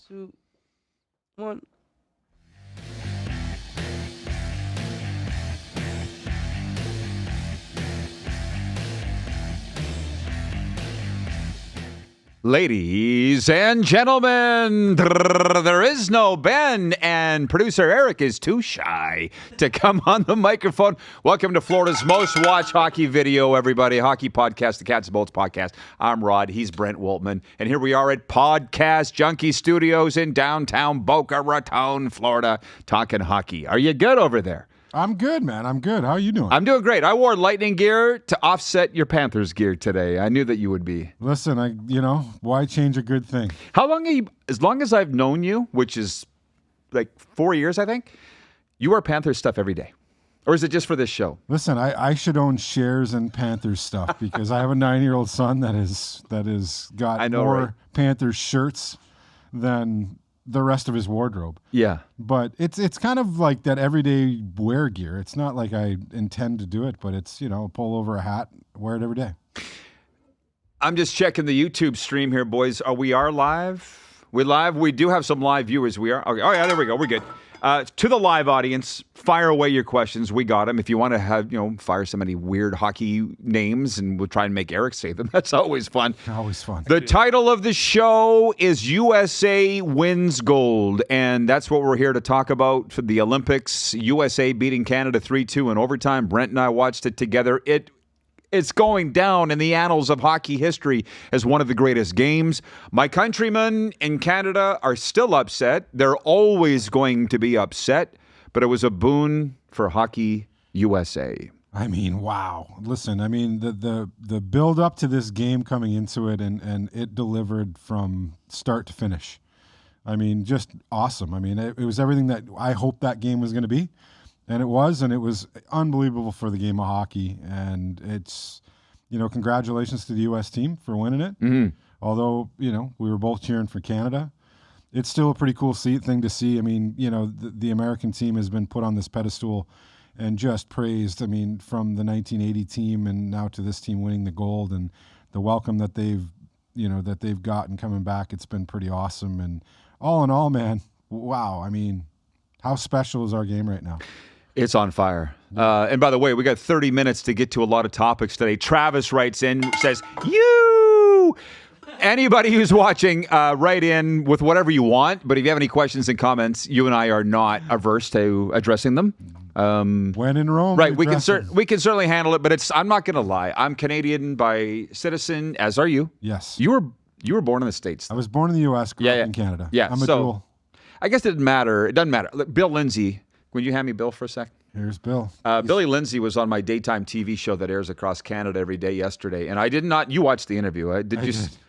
2, 1. Ladies and gentlemen, there is no Ben, and producer Eric is too shy to come on the microphone. Welcome to Florida's most watched hockey video, everybody. Hockey podcast, the Cats and Bolts podcast. I'm Rod. He's Brent Woltman. And here we are at Podcast Junkie Studios in downtown Boca Raton, Florida, talking hockey. Are you good over there? I'm good, man. I'm good. How are you doing? I'm doing great. I wore Lightning gear to offset your Panthers gear today. I knew that you would be. Listen, why change a good thing? How long are you, as long as I've known you, which is like 4 years, I think, you wear Panthers stuff every day. Or is it just for this show? Listen, I should own shares in Panthers stuff because I have a 9-year-old son that is got more right? Panthers shirts than the rest of his wardrobe. Yeah. But it's kind of like that everyday wear gear. It's not like I intend to do it, but it's, pull over a hat, wear it every day. I'm just checking the YouTube stream here, boys. We are live? We live? We do have some live viewers. We are? Okay. Oh, yeah, there we go. We're good. To the live audience, fire away your questions. We got them. If you want to have, fire so many weird hockey names and we'll try and make Eric say them. That's always fun. Always fun. The title of the show is USA Wins Gold, and that's what we're here to talk about for the Olympics. USA beating Canada 3-2 in overtime. Brent and I watched it together. It's going down in the annals of hockey history as one of the greatest games. My countrymen in Canada are still upset. They're always going to be upset, but it was a boon for Hockey USA. I mean, wow. Listen, I mean, the build up to this game coming into it and it delivered from start to finish. I mean, just awesome. I mean, it was everything that I hoped that game was going to be. And it was unbelievable for the game of hockey. And it's, congratulations to the U.S. team for winning it. Mm-hmm. Although, we were both cheering for Canada. It's still a pretty cool thing to see. I mean, the American team has been put on this pedestal and just praised. I mean, from the 1980 team and now to this team winning the gold and the welcome that they've gotten coming back. It's been pretty awesome. And all in all, man, wow. I mean, how special is our game right now? It's on fire. And by the way, we got 30 minutes to get to a lot of topics today. Travis writes in, says, you! Anybody who's watching, write in with whatever you want. But if you have any questions and comments, you and I are not averse to addressing them. When in Rome. Right, we can certainly handle it. But I'm not going to lie. I'm Canadian by citizen, as are you. Yes. You were born in the States, though. I was born in the U.S., grew up in Canada. Yeah, I'm a dual. I guess it didn't matter. It doesn't matter. Bill Lindsay. Would you hand me Bill for a sec? Here's Bill. Billy Lindsay was on my daytime TV show that airs across Canada every day yesterday. And I did not, you watched the interview.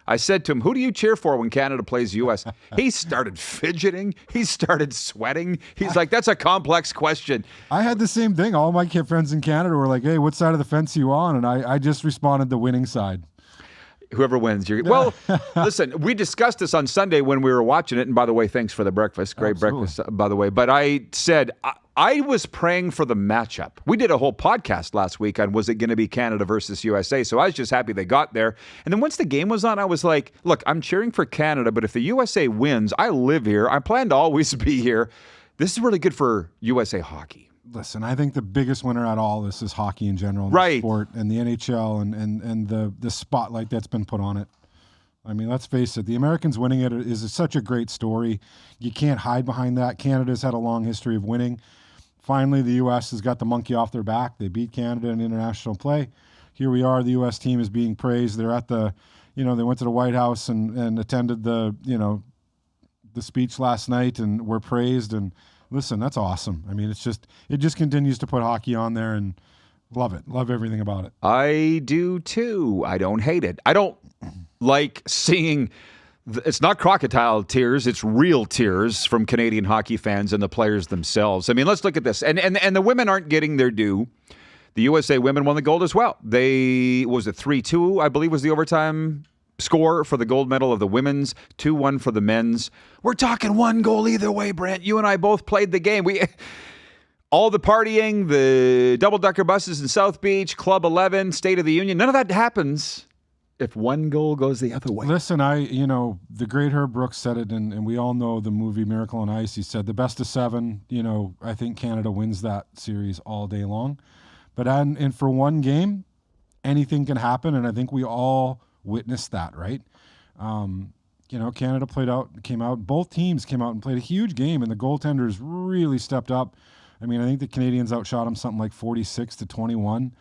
I said to him, who do you cheer for when Canada plays U.S.? He started fidgeting. He started sweating. He's like, that's a complex question. I had the same thing. All my friends in Canada were like, hey, what side of the fence are you on? And I just responded the winning side. Whoever wins. Well, listen, we discussed this on Sunday when we were watching it. And by the way, thanks for the breakfast. Great breakfast, by the way. But I said, I was praying for the matchup. We did a whole podcast last week on was it going to be Canada versus USA. So I was just happy they got there. And then once the game was on, I was like, look, I'm cheering for Canada. But if the USA wins, I live here. I plan to always be here. This is really good for USA hockey. Listen, I think the biggest winner out of all this is hockey in general, right? The sport and the NHL and the spotlight that's been put on it. I mean, let's face it, the Americans winning it is such a great story. You can't hide behind that. Canada's had a long history of winning. Finally, the U.S. has got the monkey off their back. They beat Canada in international play. Here we are. The U.S. team is being praised. They're at the, they went to the White House and attended the speech last night and were praised. And listen, that's awesome. I mean, it just continues to put hockey on there and love it. Love everything about it. I do too. I don't hate it. I don't like seeing, it's not crocodile tears, it's real tears from Canadian hockey fans and the players themselves. I mean, let's look at this. And the women aren't getting their due. The USA women won the gold as well. Was it 3-2, I believe was the overtime score for the gold medal of the women's, 2-1 for the men's. We're talking one goal either way, Brent. You and I both played the game. All the partying, the double-decker buses in South Beach, Club 11, State of the Union, none of that happens if one goal goes the other way. Listen, the great Herb Brooks said it, and we all know the movie Miracle on Ice. He said the best of 7, I think Canada wins that series all day long. But and for one game, anything can happen, and I think we all witnessed that, right? Canada both teams came out and played a huge game, and the goaltenders really stepped up. I mean, I think the Canadians outshot them something like 46-21.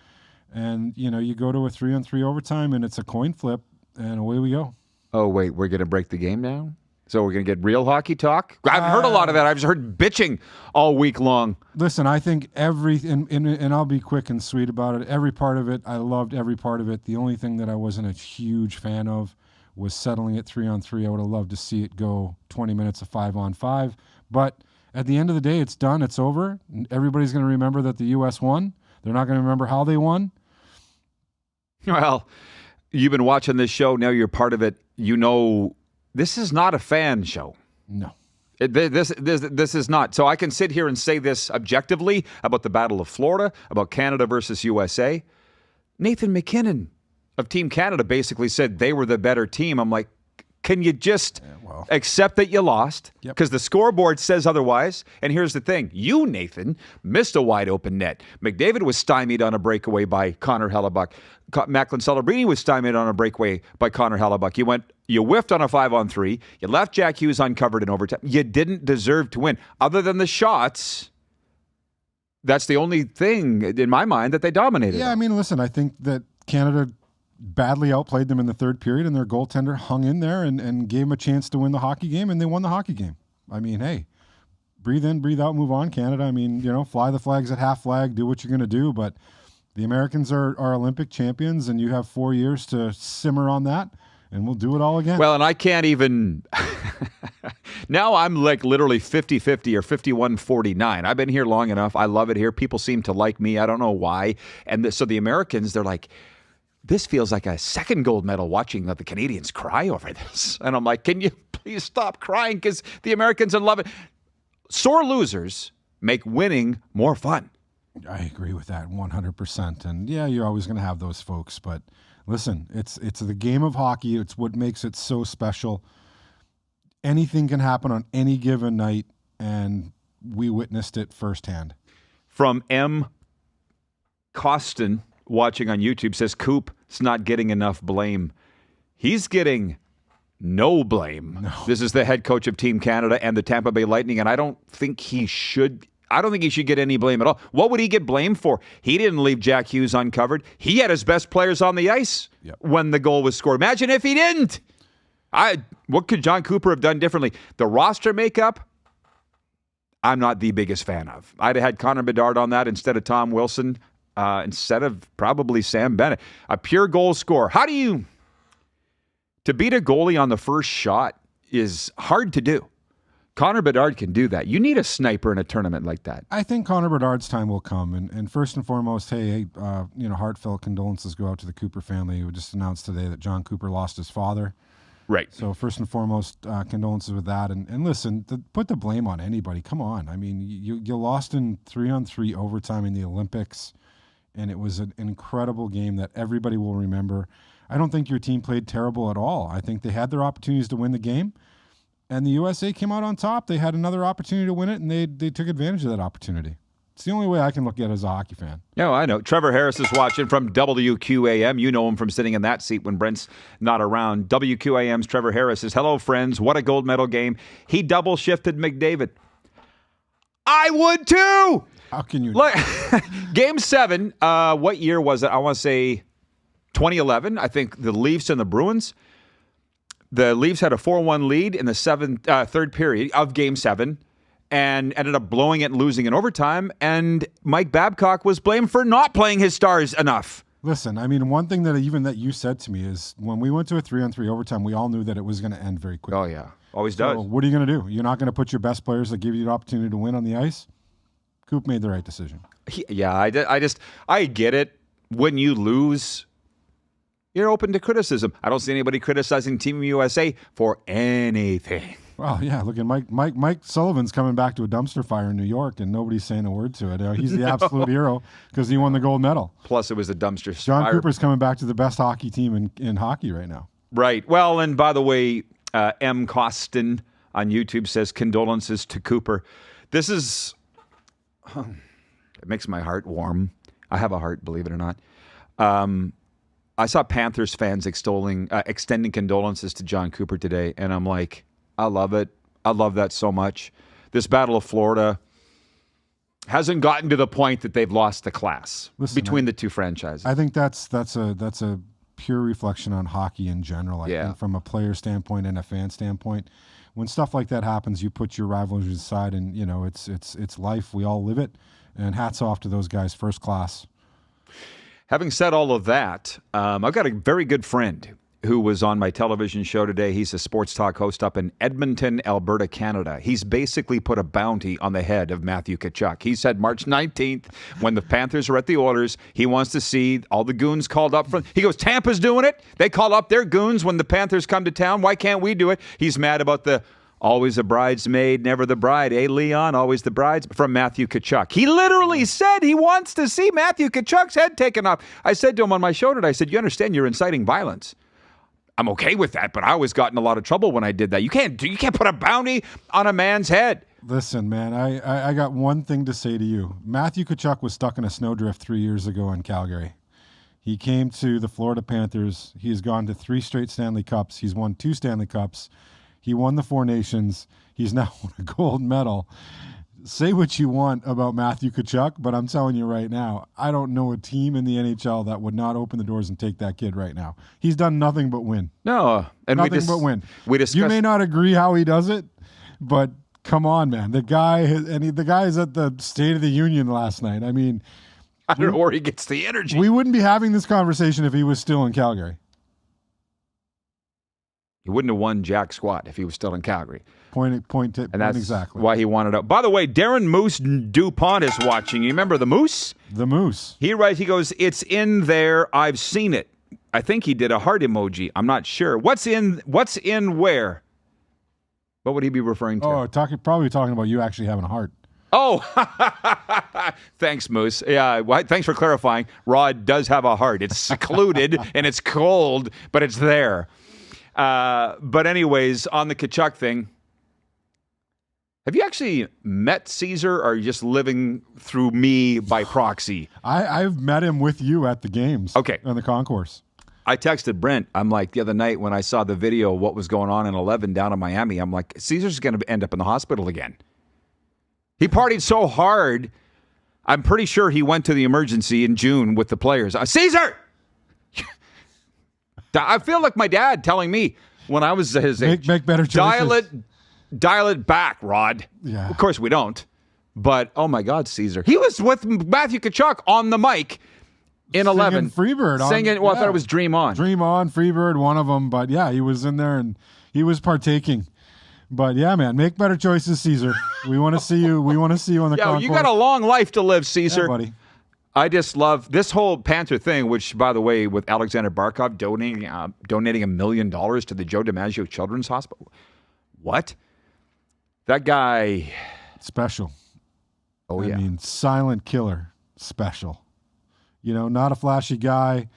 And, you go to a 3-on-3 overtime, and it's a coin flip, and away we go. Oh, wait, we're going to break the game now? So we're going to get real hockey talk? I haven't heard a lot of that. I've just heard bitching all week long. Listen, I think and I'll be quick and sweet about it. Every part of it, I loved every part of it. The only thing that I wasn't a huge fan of was settling at 3-on-3. I would have loved to see it go 20 minutes of 5-on-5. But at the end of the day, it's done. It's over. Everybody's going to remember that the U.S. won. They're not going to remember how they won. Well, you've been watching this show. Now you're part of it. This is not a fan show. No. This is not. So I can sit here and say this objectively about the Battle of Florida, about Canada versus USA. Nathan McKinnon of Team Canada basically said they were the better team. I'm like, can you just accept that you lost? Because the scoreboard says otherwise. And here's the thing. You, Nathan, missed a wide open net. McDavid was stymied on a breakaway by Connor Hellebuck. Macklin Celebrini was stymied on a breakaway by Connor Hellebuck. You whiffed on a 5-on-3. You left Jack Hughes uncovered in overtime. You didn't deserve to win. Other than the shots, that's the only thing in my mind that they dominated. Yeah, I mean, listen, I think that Canada badly outplayed them in the third period, and their goaltender hung in there and gave them a chance to win the hockey game, and they won the hockey game. I mean, hey, breathe in, breathe out, move on, Canada. I mean, fly the flags at half flag, do what you're going to do, but the Americans are Olympic champions, and you have 4 years to simmer on that, and we'll do it all again. Well, and I can't even... Now I'm like literally 50-50 or 51-49. I've been here long enough. I love it here. People seem to like me. I don't know why. And so the Americans, they're like... This feels like a second gold medal watching the Canadians cry over this. And I'm like, can you please stop crying? Because the Americans love it. Sore losers make winning more fun. I agree with that 100%. And yeah, you're always going to have those folks. But listen, it's the game of hockey. It's what makes it so special. Anything can happen on any given night, and we witnessed it firsthand. From M. Costin, watching on YouTube, says Coop's not getting enough blame. He's getting no blame. No. This is the head coach of Team Canada and the Tampa Bay Lightning, and I don't think he should get any blame at all. What would he get blamed for? He didn't leave Jack Hughes uncovered. He had his best players on the ice when the goal was scored. Imagine if he didn't. What could John Cooper have done differently? The roster makeup, I'm not the biggest fan of. I'd have had Connor Bedard on that instead of Tom Wilson. Instead of probably Sam Bennett. A pure goal scorer. To beat a goalie on the first shot is hard to do. Connor Bedard can do that. You need a sniper in a tournament like that. I think Connor Bedard's time will come. And first and foremost, heartfelt condolences go out to the Cooper family. We just announced today that John Cooper lost his father. Right. So first and foremost, condolences with that. And listen, put the blame on anybody. Come on. I mean, you lost in 3-on-3 overtime in the Olympics. And it was an incredible game that everybody will remember. I don't think your team played terrible at all. I think they had their opportunities to win the game, and the USA came out on top. They had another opportunity to win it, and they took advantage of that opportunity. It's the only way I can look at it as a hockey fan. Yeah, I know. Trevor Harris is watching from WQAM. You know him from sitting in that seat when Brent's not around. WQAM's Trevor Harris says, hello, friends. What a gold medal game. He double-shifted McDavid. I would, too! How can you? Look, Game 7, what year was it? I want to say 2011. I think the Leafs and the Bruins. The Leafs had a 4-1 lead in the third period of Game 7 and ended up blowing it and losing in overtime. And Mike Babcock was blamed for not playing his stars enough. Listen, I mean, one thing that you said to me is when we went to a 3-on-3 overtime, we all knew that it was going to end very quickly. Oh, yeah. Always does. So what are you going to do? You're not going to put your best players that give you the opportunity to win on the ice? Coop made the right decision. Yeah, I get it. When you lose, you're open to criticism. I don't see anybody criticizing Team USA for anything. Well, yeah, look at Mike Sullivan's coming back to a dumpster fire in New York, and nobody's saying a word to it. He's the absolute hero because he won the gold medal. Plus, it was a dumpster John fire. Cooper's coming back to the best hockey team in hockey right now. Right. Well, and by the way, M. Costin on YouTube says condolences to Cooper. This is, it makes my heart warm. I have a heart, believe it or not. I saw Panthers fans extending condolences to John Cooper today, and I'm like, I love it. I love that so much. This Battle of Florida hasn't gotten to the point that they've lost the class between the two franchises. I think that's a pure reflection on hockey in general. I think from a player standpoint and a fan standpoint, when stuff like that happens, you put your rivalries aside, and it's life. We all live it, and hats off to those guys, first class. Having said all of that, I've got a very good friend who was on my television show today. He's a sports talk host up in Edmonton, Alberta, Canada. He's basically put a bounty on the head of Matthew Tkachuk. He said March 19th, when the Panthers are at the Oilers, he wants to see all the goons called up. He goes, Tampa's doing it. They call up their goons when the Panthers come to town. Why can't we do it? He's mad about the always a bridesmaid, never the bride. Leon, always the brides, from Matthew Tkachuk. He literally said he wants to see Matthew Tkachuk's head taken off. I said to him on my show today, I said, you understand you're inciting violence. I'm okay with that, but I always got in a lot of trouble when I did that. You can't put a bounty on a man's head. Listen, man, I got one thing to say to you. Matthew Tkachuk was stuck in a snowdrift 3 years ago in Calgary. He came to the Florida Panthers. He's gone to 3 straight Stanley Cups. He's won 2 Stanley Cups. He won the 4 Nations. He's now won a gold medal. Say what you want about Matthew Tkachuk, but I'm telling you right now, I don't know a team in the NHL that would not open the doors and take that kid right now. He's done nothing but win. No, and nothing but win. You may not agree how he does it, but come on, man. The guy is at the State of the Union last night. I mean, I don't know where he gets the energy. We wouldn't be having this conversation if he was still in Calgary. He wouldn't have won jack squat if he was still in Calgary. Point that's exactly why he wanted out. By the way, Darren Moose DuPont is watching. You remember the Moose? The Moose. He writes, he goes, it's in there. I've seen it. I think he did a heart emoji. I'm not sure. What's in where? What would he be referring to? Oh, probably talking about you actually having a heart. Oh, thanks, Moose. Yeah, thanks for clarifying. Rod does have a heart. It's secluded and it's cold, but it's there. But anyways, on the Tkachuk thing, have you actually met Caesar, or are you just living through me by proxy? I've met him with you at the games. Okay. On the concourse. I texted Brent. I'm like, the other night when I saw the video of what was going on in 11 down in Miami, I'm like, Caesar's going to end up in the hospital again. He partied so hard, I'm pretty sure he went to the emergency in June with the players. Caesar! I feel like my dad telling me when I was his age. Make better choices. Dial it back, Rod. Yeah. Of course we don't. But, oh my God, Caesar. He was with Matthew Tkachuk on the mic in 11. Freebird. I thought it was Dream On. Dream On, Freebird, one of them. But yeah, he was in there and he was partaking. But yeah, man, make better choices, Caesar. We want to see you. We want to see you on the concourse. You got a long life to live, Caesar. Yeah, buddy. I just love this whole Panther thing, which, by the way, with Alexander Barkov donating $1 million to the Joe DiMaggio Children's Hospital. What? That guy. Special. Oh, yeah. I mean, silent killer. Special. Not a flashy guy,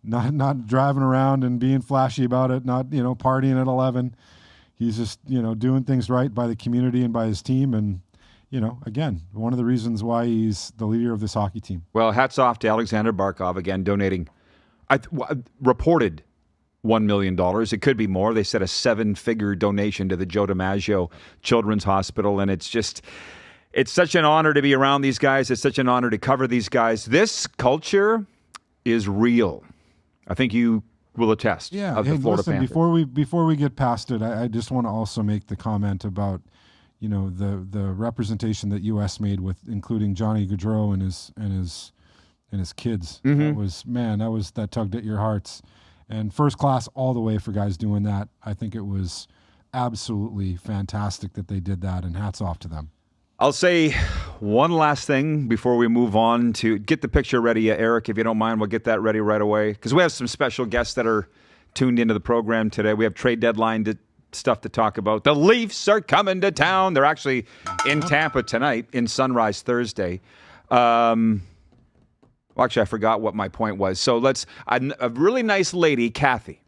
not driving around and being flashy about it, not, partying at 11. He's just, doing things right by the community and by his team. And, again, one of the reasons why he's the leader of this hockey team. Well, hats off to Alexander Barkov, again, donating, reported $1 million. It could be more. They said a 7-figure donation to the Joe DiMaggio Children's Hospital. And it's such an honor to be around these guys. It's such an honor to cover these guys. This culture is real. I think you will attest. Yeah. Of the Florida Panthers. Before we get past it, I just want to also make the comment about, the representation that U.S. made with including Johnny Gaudreau and his kids. Mm-hmm. That tugged at your hearts. And first class all the way for guys doing that. I think it was absolutely fantastic that they did that, and hats off to them. I'll say one last thing before we move on to get the picture ready, Eric, if you don't mind. We'll get that ready right away because we have some special guests that are tuned into the program today. We have Trade Deadline stuff to talk about. The Leafs are coming to town. They're actually in Tampa tonight, in Sunrise Thursday. Actually, I forgot what my point was. So a really nice lady, Kathy,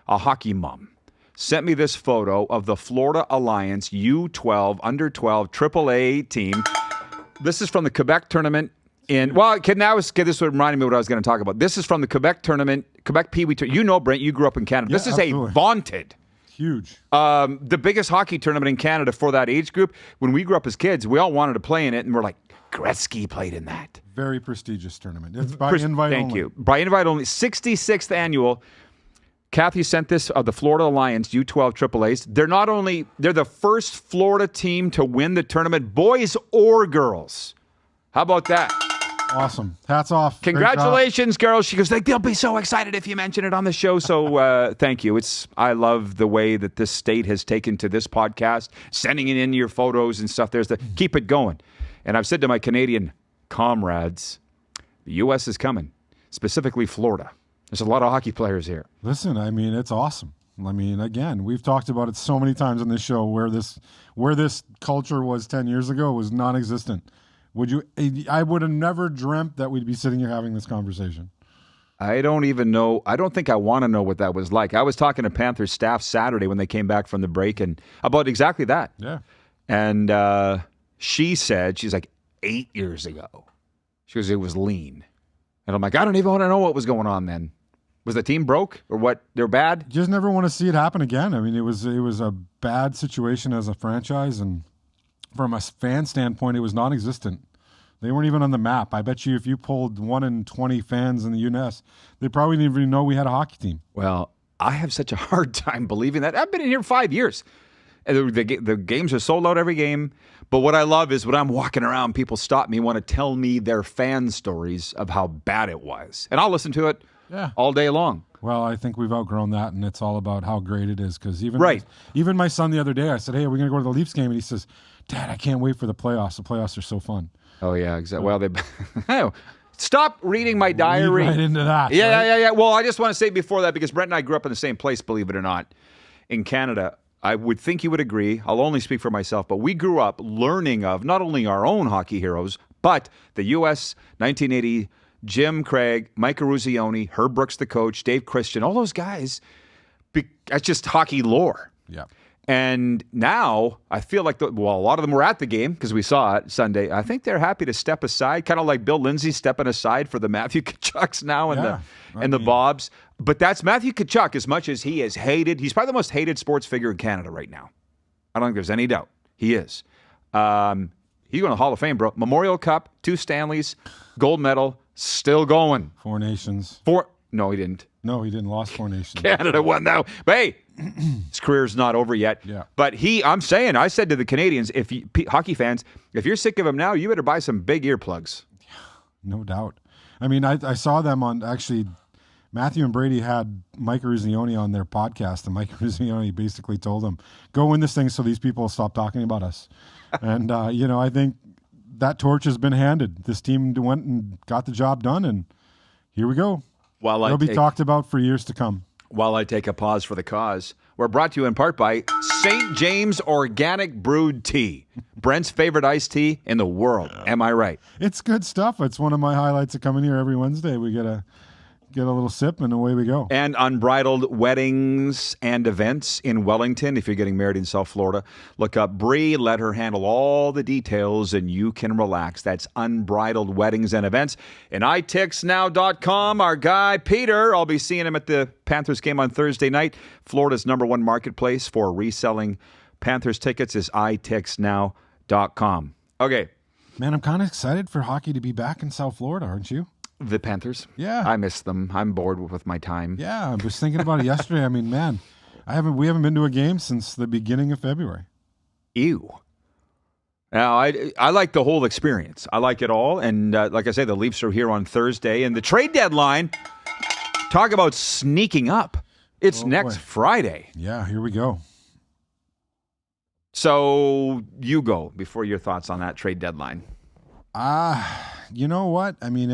a hockey mom, sent me this photo of the Florida Alliance U12, under 12, AAA team. This is from the Quebec tournament. This would remind me what I was going to talk about. This is from the Quebec tournament, Quebec Pee Wee tournament. You know, Brent, you grew up in Canada. Yeah, this is absolutely. a vaunted, Huge. the biggest hockey tournament in Canada for that age group. When we grew up as kids, we all wanted to play in it, and we're like, Gretzky played in that. Very prestigious tournament. It's by invite Thank only. you. By invite only. 66th annual. Kathy sent this of the Florida Alliance U12 AAAs. They're the first Florida team to win the tournament, boys or girls. How about that? Awesome. Hats off. Great Congratulations, girls. She goes, they'll be so excited if you mention it on the show. So thank you. I love the way that this state has taken to this podcast, sending in your photos and stuff. Keep it going. And I've said to my Canadian comrades, the U.S. is coming, specifically Florida. There's a lot of hockey players here. Listen, I mean, it's awesome. I mean, again, we've talked about it so many times on this show where this culture was 10 years ago was non-existent. I would have never dreamt that we'd be sitting here having this conversation. I don't even know. I don't think I want to know what that was like. I was talking to Panthers staff Saturday when they came back from the break and about exactly that. Yeah. And she said, she's like, 8 years ago. She goes, it was lean. And I'm like, I don't even want to know what was going on then. Was the team broke or what? They're bad? You just never want to see it happen again. I mean, it was a bad situation as a franchise, and from a fan standpoint, it was non-existent. They weren't even on the map. I bet you if you pulled 1 in 20 fans in the U.S., they probably didn't even know we had a hockey team. Well, I have such a hard time believing that. I've been in here 5 years. And the games are sold out every game. But what I love is when I'm walking around, people stop me, want to tell me their fan stories of how bad it was. And I'll listen to it all day long. Well, I think we've outgrown that, and it's all about how great it is. Because even my son the other day, I said, hey, are we going to go to the Leafs game? And he says, Dad, I can't wait for the playoffs. The playoffs are so fun. Oh, yeah, exactly. Well, stop reading my diary. Lead right into that. Yeah. Well, I just want to say before that, because Brent and I grew up in the same place, believe it or not, in Canada. I would think you would agree. I'll only speak for myself, but we grew up learning of not only our own hockey heroes, but the U.S. 1980, Jim Craig, Mike Eruzione, Herb Brooks, the coach, Dave Christian, all those guys. That's just hockey lore. Yeah. And now I feel like, a lot of them were at the game because we saw it Sunday. I think they're happy to step aside, kind of like Bill Lindsay stepping aside for the Matthew Tkachuks now and the Bobs. But that's Matthew Tkachuk, as much as he is hated. He's probably the most hated sports figure in Canada right now. I don't think there's any doubt. He is. He's going to the Hall of Fame, bro. Memorial Cup, 2 Stanleys, gold medal, still going. 4 Nations. No, he didn't. No, he didn't. Lost 4 Nations. Canada won now. But hey, his career's not over yet. Yeah. But I said to the Canadians, hockey fans, if you're sick of him now, you better buy some big earplugs. No doubt. I mean, I saw them on, actually, Matthew and Brady had Mike Eruzione on their podcast, and Mike Eruzione basically told them, go win this thing so these people will stop talking about us. And, I think that torch has been handed. This team went and got the job done, and here we go. It'll be talked about for years to come. While I take a pause for the cause, we're brought to you in part by St. James Organic Brewed Tea, Brent's favorite iced tea in the world. Am I right? It's good stuff. It's one of my highlights of coming here every Wednesday. We get a little sip, and away we go. And Unbridled Weddings and Events in Wellington. If you're getting married in South Florida, look up Bree. Let her handle all the details, and you can relax. That's Unbridled Weddings and Events. And itixnow.com, our guy, Peter, I'll be seeing him at the Panthers game on Thursday night. Florida's #1 marketplace for reselling Panthers tickets is itixnow.com. Okay. Man, I'm kind of excited for hockey to be back in South Florida, aren't you? The Panthers? Yeah. I miss them. I'm bored with my time. Yeah, I was thinking about it yesterday. I mean, man, we haven't been to a game since the beginning of February. Ew. Now, I like the whole experience. I like it all. And like I say, the Leafs are here on Thursday. And the trade deadline, talk about sneaking up. It's next Friday. Yeah, here we go. So you go before your thoughts on that trade deadline. You know what? I mean,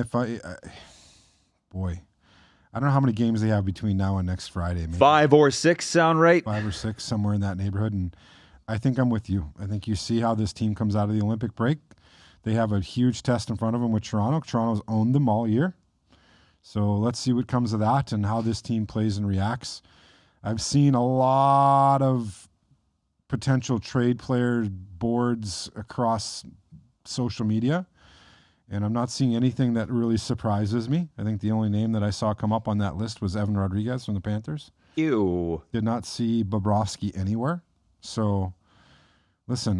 I don't know how many games they have between now and next Friday. Maybe 5 or 6 sound right? 5 or 6, somewhere in that neighborhood. And I think I'm with you. I think you see how this team comes out of the Olympic break. They have a huge test in front of them with Toronto. Toronto's owned them all year. So let's see what comes of that and how this team plays and reacts. I've seen a lot of potential trade player boards across social media, and I'm not seeing anything that really surprises me. I think the only name that I saw come up on that list was Evan Rodriguez from the Panthers. Ew. Did not see Bobrovsky anywhere. So listen,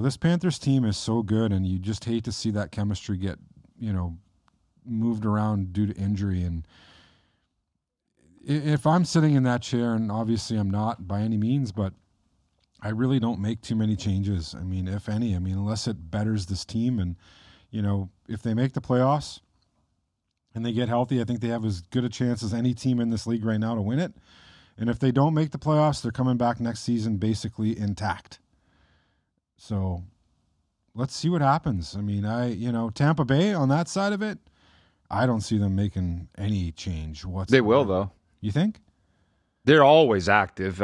this Panthers team is so good, and you just hate to see that chemistry get, moved around due to injury. And if I'm sitting in that chair, and obviously I'm not by any means, but I really don't make too many changes. I mean, if any, unless it betters this team. And, if they make the playoffs and they get healthy, I think they have as good a chance as any team in this league right now to win it. And if they don't make the playoffs, they're coming back next season basically intact. So let's see what happens. Tampa Bay on that side of it, I don't see them making any change whatsoever. They will, though. You think? They're always active.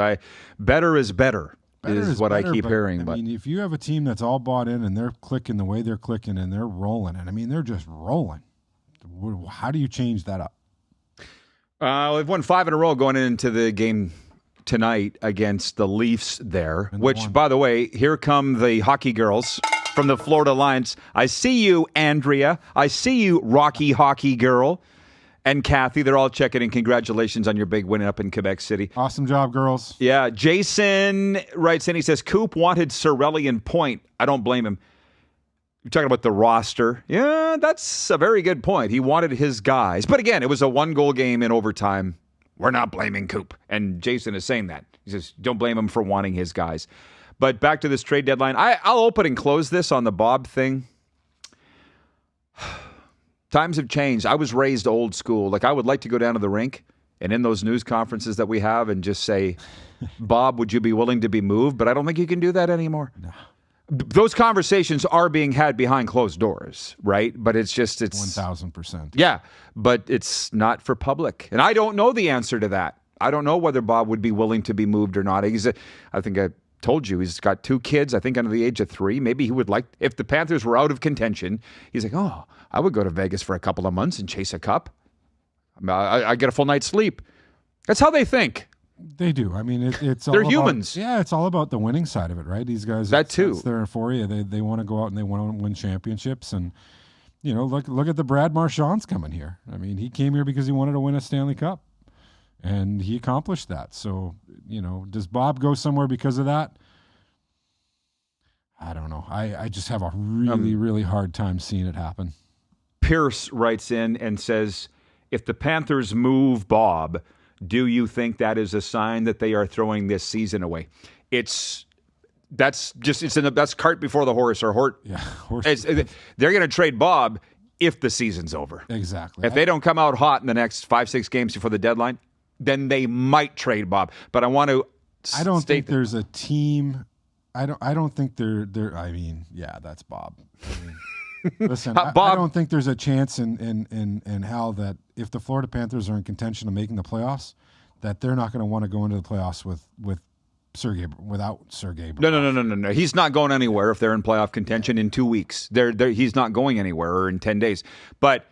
Better is better is what I keep hearing. But if you have a team that's all bought in and they're clicking the way they're clicking and they're rolling, and they're just rolling, how do you change that up? We've won 5 in a row going into the game tonight against the Leafs there, which, by the way, here come the hockey girls from the Florida Lions. I see you, Andrea. I see you, Rocky Hockey Girl. And Kathy, they're all checking in. Congratulations on your big win up in Quebec City. Awesome job, girls. Yeah, Jason writes in, he says, Coop wanted Cirelli and Point. I don't blame him. You're talking about the roster. Yeah, that's a very good point. He wanted his guys. But again, it was a 1-goal game in overtime. We're not blaming Coop. And Jason is saying that. He says, don't blame him for wanting his guys. But back to this trade deadline. I'll open and close this on the Bob thing. Times have changed. I was raised old school. Like, I would like to go down to the rink and in those news conferences that we have and just say, Bob, would you be willing to be moved? But I don't think you can do that anymore. No. Those conversations are being had behind closed doors, right? But it's 1,000%. Yeah, but it's not for public. And I don't know the answer to that. I don't know whether Bob would be willing to be moved or not. I think I told you, he's got 2 kids, I think under the age of 3. Maybe he would like, if the Panthers were out of contention, he's like, oh, I would go to Vegas for a couple of months and chase a cup. I get a full night's sleep. That's how they think. They do. It's all they're about, humans. Yeah, it's all about the winning side of it, right? These guys, that too. That's their euphoria. They want to go out and they want to win championships. And look at the Brad Marchand's coming here. He came here because he wanted to win a Stanley Cup, and he accomplished that. So does Bob go somewhere because of that? I don't know. I just have a really hard time seeing it happen. Pierce writes in and says, if the Panthers move Bob, do you think that is a sign that they are throwing this season away? That's cart before the horse, or horse. Yeah, horse. They're going to trade Bob if the season's over. Exactly. If they don't come out hot in the next 5-6 games before the deadline, then they might trade Bob. But I want to. I don't think there's a team. I don't think they're. Yeah, that's Bob. Listen, Bob, I don't think there's a chance in hell that if the Florida Panthers are in contention of making the playoffs, that they're not going to want to go into the playoffs without Sergei. No. He's not going anywhere if they're in playoff contention in 2 weeks. He's not going anywhere, or in 10 days. But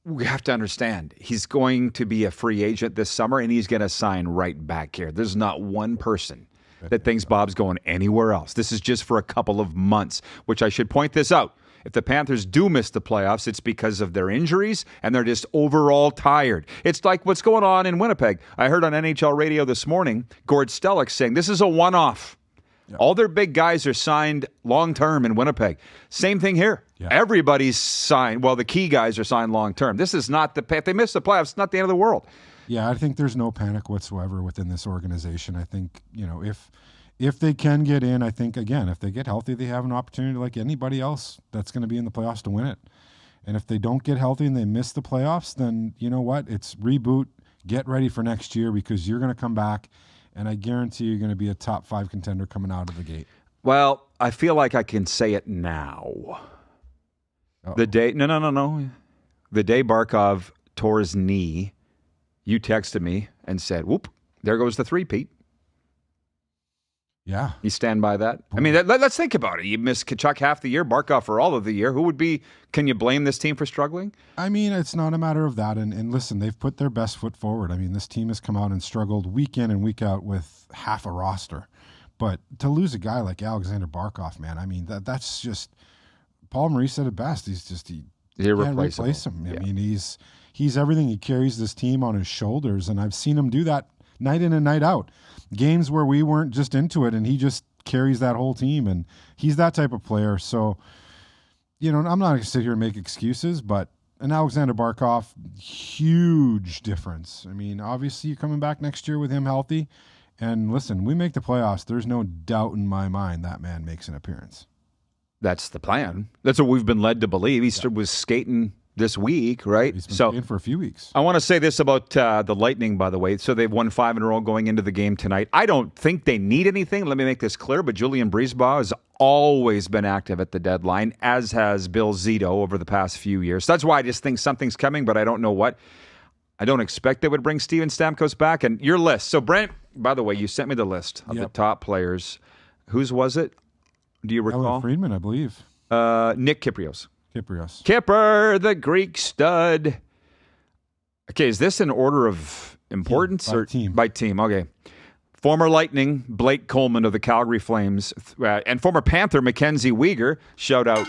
we have to understand, he's going to be a free agent this summer, and he's going to sign right back here. There's not one person that thinks Bob's going anywhere else. This is just for a couple of months, which I should point this out. If the Panthers do miss the playoffs, it's because of their injuries, and they're just overall tired. It's like what's going on in Winnipeg. I heard on NHL radio this morning, Gord Stellick saying this is a one-off. Yeah. All their big guys are signed long-term in Winnipeg. Same thing here. Yeah. Everybody's signed. Well, the key guys are signed long-term. This is not if they miss the playoffs, it's not the end of the world. Yeah, I think there's no panic whatsoever within this organization. I think, if they can get in, I think, again, if they get healthy, they have an opportunity like anybody else that's going to be in the playoffs to win it. And if they don't get healthy and they miss the playoffs, then you know what? It's reboot, get ready for next year, because you're going to come back, and I guarantee you're going to be a top 5 contender coming out of the gate. Well, I feel like I can say it now. Uh-oh. The day Barkov tore his knee you texted me and said, whoop, there goes the three-peat. Yeah. You stand by that? I mean, let's think about it. You missed Tkachuk half the year, Barkov for all of the year. Can you blame this team for struggling? I mean, it's not a matter of that. And listen, they've put their best foot forward. I mean, this team has come out and struggled week in and week out with half a roster. But to lose a guy like Alexander Barkov, man, I mean, that's just, Paul Maurice said it best. He can't replace him. I mean, he's everything. He carries this team on his shoulders, and I've seen him do that night in and night out. Games where we weren't just into it, and he just carries that whole team, and he's that type of player. So, I'm not going to sit here and make excuses, but an Alexander Barkov, huge difference. I mean, obviously you're coming back next year with him healthy, and listen, we make the playoffs. There's no doubt in my mind that man makes an appearance. That's the plan. That's what we've been led to believe. He was skating this week, right? He's been skating for a few weeks. I want to say this about the Lightning, by the way. So they've won 5 in a row going into the game tonight. I don't think they need anything. Let me make this clear. But Julian Brisebois has always been active at the deadline, as has Bill Zito over the past few years. That's why I just think something's coming, but I don't know what. I don't expect they would bring Steven Stamkos back. And your list. So, Brent, by the way, you sent me the list of the top players. Whose was it? Do you recall? Ellen Friedman, I believe. Nick Kypreos. Kyprios. Kipper, the Greek stud. Okay, is this in order of importance by team? By team, okay. Former Lightning, Blake Coleman of the Calgary Flames, and former Panther, Mackenzie Weegar. Shout out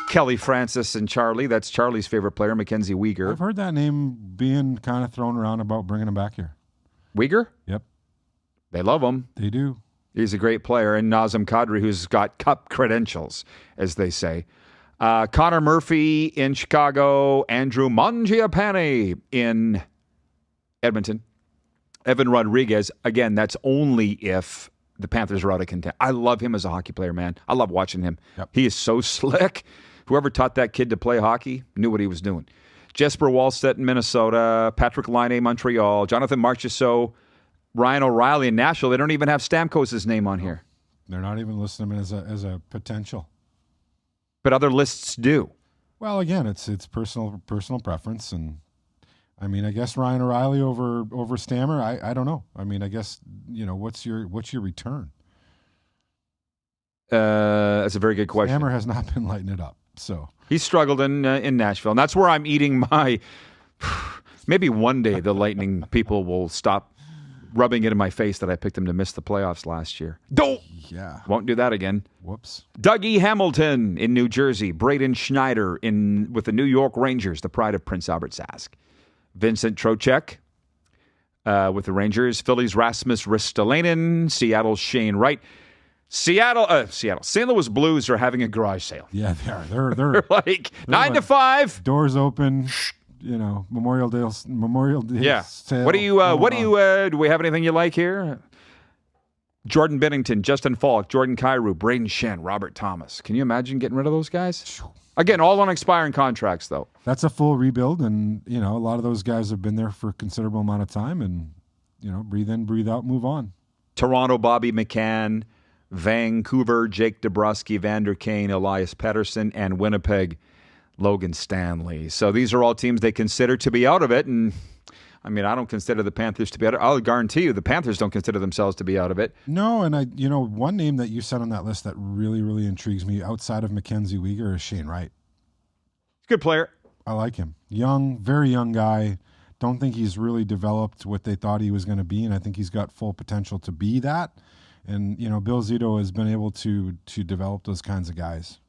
Kelly Francis and Charlie. That's Charlie's favorite player, Mackenzie Weegar. I've heard that name being kind of thrown around about bringing him back here. Weegar? Yep. They love him. They do. He's a great player. And Nazem Kadri, who's got cup credentials, as they say. Connor Murphy in Chicago, Andrew Mangiapane in Edmonton, Evan Rodriguez. Again, that's only if the Panthers are out of contention. I love him as a hockey player, man. I love watching him. Yep. He is so slick. Whoever taught that kid to play hockey knew what he was doing. Jesper Wallstedt in Minnesota, Patrick Laine, Montreal, Jonathan Marchessault, Ryan O'Reilly in Nashville. They don't even have Stamkos' name on here. They're not even listing him as a potential. But other lists do. Well, again, it's personal preference, and I mean, I guess Ryan O'Reilly over Stammer. I don't know. I mean, I guess what's your return? That's a very good question. Stammer has not been lighting it up, so he struggled in Nashville, and that's where I'm eating my. Maybe one day the Lightning people will stop rubbing it in my face that I picked them to miss the playoffs last year. Don't. Yeah. Won't do that again. Whoops. Dougie Hamilton in New Jersey. Braden Schneider with the New York Rangers, the pride of Prince Albert Sask. Vincent Trocheck with the Rangers. Phillies Rasmus Ristolainen. Seattle's Shane Wright. Seattle. St. Louis Blues are having a garage sale. Yeah, they are. They're like 9 to 5. Doors open. Memorial Day. Yeah. Sale. What do you? Do we have anything you like here? Jordan Binnington, Justin Falk, Jordan Kyrou, Braden Shen, Robert Thomas. Can you imagine getting rid of those guys? Again, all on expiring contracts, though. That's a full rebuild, and a lot of those guys have been there for a considerable amount of time, and breathe in, breathe out, move on. Toronto, Bobby McCann, Vancouver, Jake DeBruski, Vander Kane, Elias Pettersson, and Winnipeg, Logan Stanley. So these are all teams they consider to be out of it, and I mean, I don't consider the Panthers to be out of it. I'll guarantee you the Panthers don't consider themselves to be out of it. No, and one name that you said on that list that really, really intrigues me outside of Mackenzie Weegar is Shane Wright. Good player. I like him. Young, very young guy. Don't think he's really developed what they thought he was going to be, and I think he's got full potential to be that. And, Bill Zito has been able to develop those kinds of guys.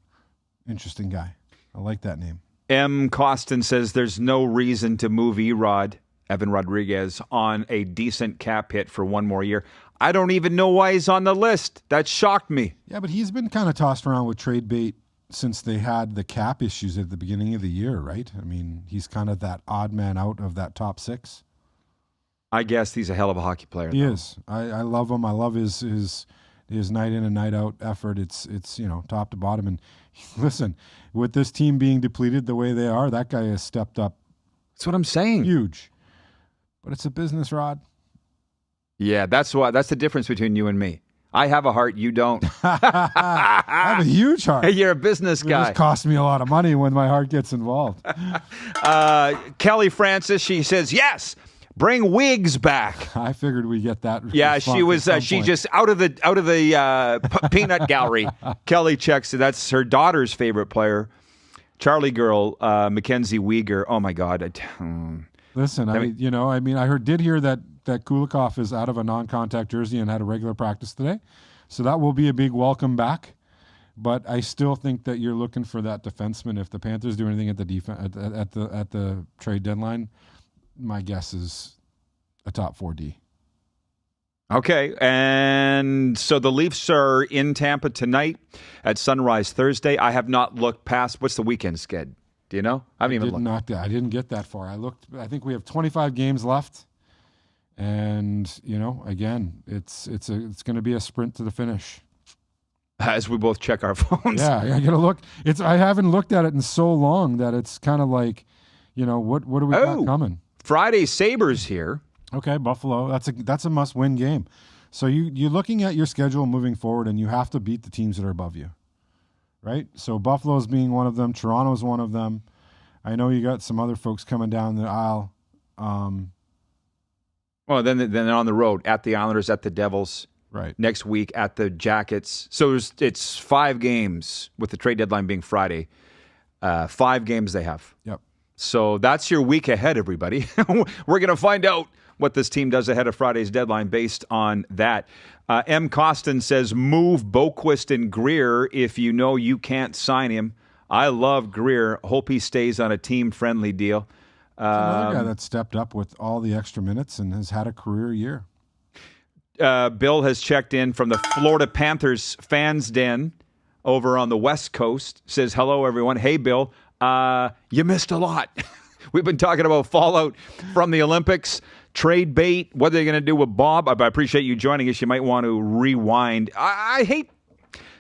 Interesting guy. I like that name. M. Costin says there's no reason to move Erod, Evan Rodriguez, on a decent cap hit for one more year. I don't even know why he's on the list. That shocked me. Yeah, but he's been kind of tossed around with trade bait since they had the cap issues at the beginning of the year, right? I mean, he's kind of that odd man out of that top 6. I guess he's a hell of a hockey player. He is. I love him. I love his night in and night out effort. It's top to bottom. And listen, with this team being depleted the way they are, that guy has stepped up. That's what I'm saying. Huge. But it's a business, Rod. Yeah, that's the difference between you and me. I have a heart, you don't. I have a huge heart. You're a business guy. It just costs me a lot of money when my heart gets involved. Kelly Francis, she says, yes, Bring wigs back. I figured we get that. Yeah, response she was. at some She point. just out of the peanut gallery. Kelly checks. That's her daughter's favorite player, Charlie girl, Mackenzie Weegar. Oh my God. Listen, I did hear that Kulikov is out of a non-contact jersey and had a regular practice today, so that will be a big welcome back. But I still think that you're looking for that defenseman. If the Panthers do anything at the trade deadline, my guess is a top 4D. Okay, and so the Leafs are in Tampa tonight at sunrise Thursday. I have not looked past. What's the weekend sched? Do you know? I didn't get that far. I looked. I think we have 25 games left, and again, it's going to be a sprint to the finish. As we both check our phones. Yeah, I gotta look. I haven't looked at it in so long that it's kind of like, what do we got coming? Friday Sabres here. Okay, Buffalo. That's a must-win game. So you're looking at your schedule moving forward, and you have to beat the teams that are above you, right? So Buffalo's being one of them. Toronto's one of them. I know you got some other folks coming down the aisle. Well, then on the road at the Islanders, at the Devils. Right. Next week at the Jackets. So it's 5 games with the trade deadline being Friday. 5 games they have. Yep. So that's your week ahead, everybody. We're going to find out what this team does ahead of Friday's deadline based on that. M. Costin says, move Boquist and Greer if you know you can't sign him. I love Greer. Hope he stays on a team-friendly deal. Another guy that stepped up with all the extra minutes and has had a career year. Bill has checked in from the Florida Panthers fans den over on the West Coast. Says, hello, everyone. Hey, Bill, you missed a lot. We've been talking about fallout from the Olympics, trade bait, what they're going to do with Bob. I appreciate you joining us. You might want to rewind. I hate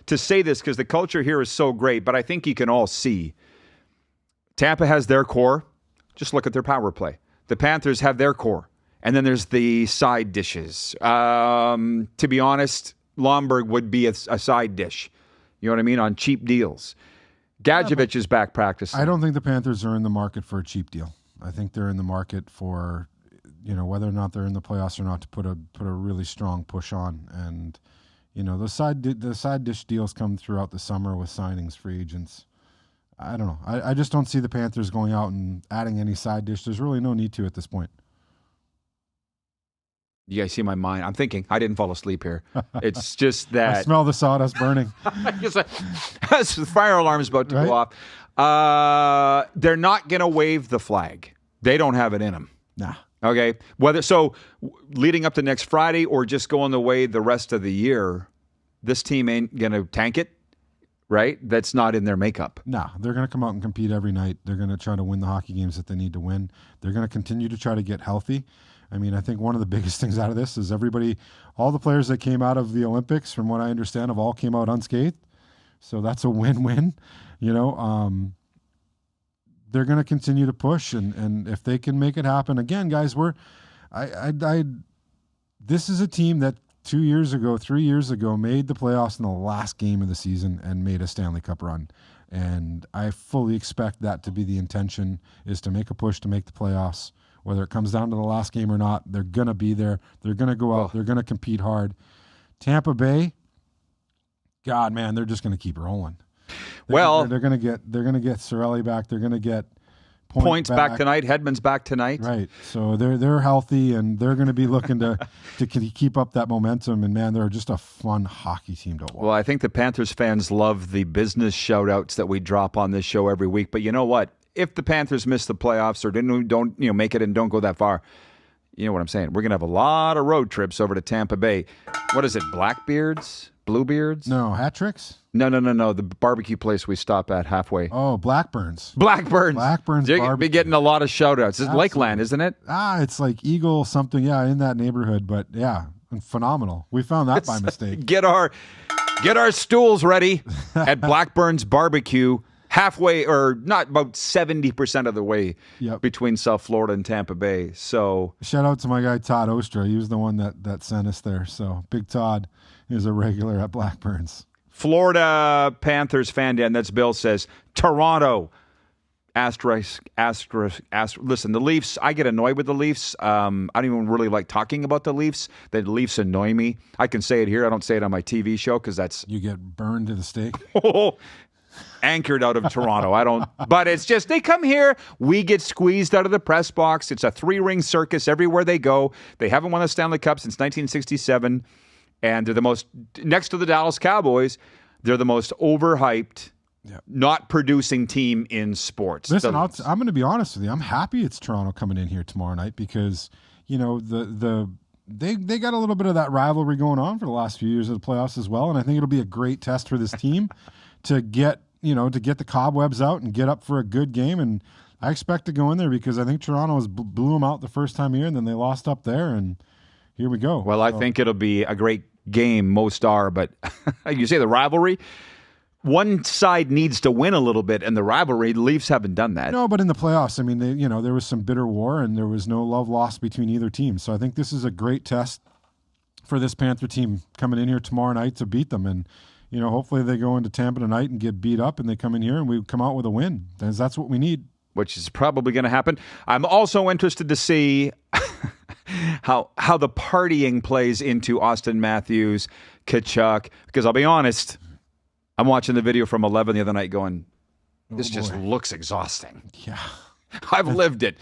to say this because the culture here is so great, but I think you can all see Tampa has their core. Just look at their power play. The Panthers have their core. And then there's the side dishes. To be honest, Lomberg would be a side dish. You know what I mean? On cheap deals. Gadjevich is back practicing. I don't think the Panthers are in the market for a cheap deal. I think they're in the market for, whether or not they're in the playoffs or not, to put a really strong push on. And, the side dish deals come throughout the summer with signings, free agents. I don't know. I just don't see the Panthers going out and adding any side dish. There's really no need to at this point. You guys see my mind. I'm thinking. I didn't fall asleep here. It's just that. I smell the sawdust burning. The fire alarm's about to go off. They're not going to wave the flag. They don't have it in them. Nah. Okay. Leading up to next Friday or just going the way the rest of the year, this team ain't going to tank it, right? That's not in their makeup. Nah. They're going to come out and compete every night. They're going to try to win the hockey games that they need to win. They're going to continue to try to get healthy. I mean, I think one of the biggest things out of this is all the players that came out of the Olympics, from what I understand, have all came out unscathed. So that's a win-win. They're going to continue to push, and if they can make it happen, again, guys, this is a team that 3 years ago, made the playoffs in the last game of the season and made a Stanley Cup run. And I fully expect that to be the intention, is to make a push to make the playoffs. Whether it comes down to the last game or not, they're going to be there. They're going to go out. They're going to compete hard. Tampa Bay, God, man, they're just going to keep rolling. They're going to get Cirelli back. They're going to get Points back tonight. Hedman's back tonight. Right. So they're healthy, and they're going to be looking to keep up that momentum. And, man, they're just a fun hockey team to watch. Well, I think the Panthers fans love the business shout-outs that we drop on this show every week. But you know what? If the Panthers miss the playoffs or don't make it and don't go that far, you know what I'm saying? We're going to have a lot of road trips over to Tampa Bay. What is it, Blackbeards? Bluebeards? No, Hat Tricks? No. The barbecue place we stop at halfway. Oh, Blackburns. Blackburns You're going to be getting a lot of shout-outs. It's Lakeland, isn't it? It's like Eagle something, in that neighborhood. But, phenomenal. We found that by mistake. Get our stools ready at Blackburn's Barbecue. Halfway, or not, about 70% of the way between South Florida and Tampa Bay. So shout out to my guy Todd Ostra. He was the one that sent us there. So Big Todd is a regular at Blackburns. Florida Panthers fan den, that's Bill, says Toronto Asterisk. Listen, the Leafs, I get annoyed with the Leafs. I don't even really like talking about the Leafs. The Leafs annoy me. I can say it here. I don't say it on my TV show because that's... You get burned to the stake. Anchored out of Toronto. I don't... But it's just, they come here. We get squeezed out of the press box. It's a three-ring circus everywhere they go. They haven't won a Stanley Cup since 1967. And they're the most... Next to the Dallas Cowboys, they're the most overhyped... Yep. Not producing team in sports. Listen, I'm going to be honest with you. I'm happy it's Toronto coming in here tomorrow night because, you know, they got a little bit of that rivalry going on for the last few years of the playoffs as well, and I think it'll be a great test for this team to get the cobwebs out and get up for a good game. And I expect to go in there because I think Toronto blew them out the first time here, and then they lost up there, and here we go. Well, I think it'll be a great game. Most are, but you say the rivalry. One side needs to win a little bit, and the rivalry, the Leafs haven't done that. No, but in the playoffs, I mean, there was some bitter war, and there was no love lost between either team. So I think this is a great test for this Panther team coming in here tomorrow night to beat them. And, you know, hopefully they go into Tampa tonight and get beat up, and they come in here and we come out with a win. That's what we need. Which is probably going to happen. I'm also interested to see how the partying plays into Austin Matthews, Tkachuk, because I'll be honest, I'm watching the video from 11 the other night going, this just looks exhausting. Yeah. I've lived it.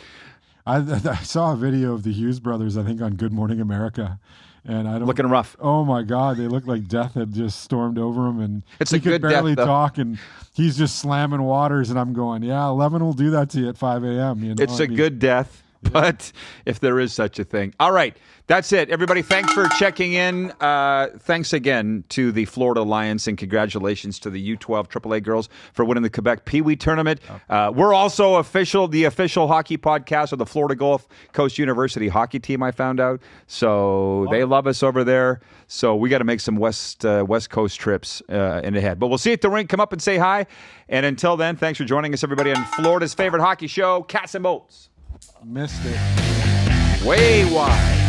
I saw a video of the Hughes brothers, I think, on Good Morning America. And looking rough. Oh, my God. They looked like death had just stormed over him. And he could barely death, talk. And he's just slamming waters. And I'm going, yeah, 11 will do that to you at 5 a.m. You know? It's a good death. But if there is such a thing. All right. That's it. Everybody, thanks for checking in. Thanks again to the Florida Lions, and congratulations to the U12 AAA girls for winning the Quebec Pee Wee tournament. We're also the official hockey podcast of the Florida Gulf Coast University hockey team, I found out. So they love us over there. So we got to make some West Coast trips in ahead. But we'll see you at the rink. Come up and say hi. And until then, thanks for joining us, everybody, on Florida's favorite hockey show, Cats and Boats. Missed it. Way wide.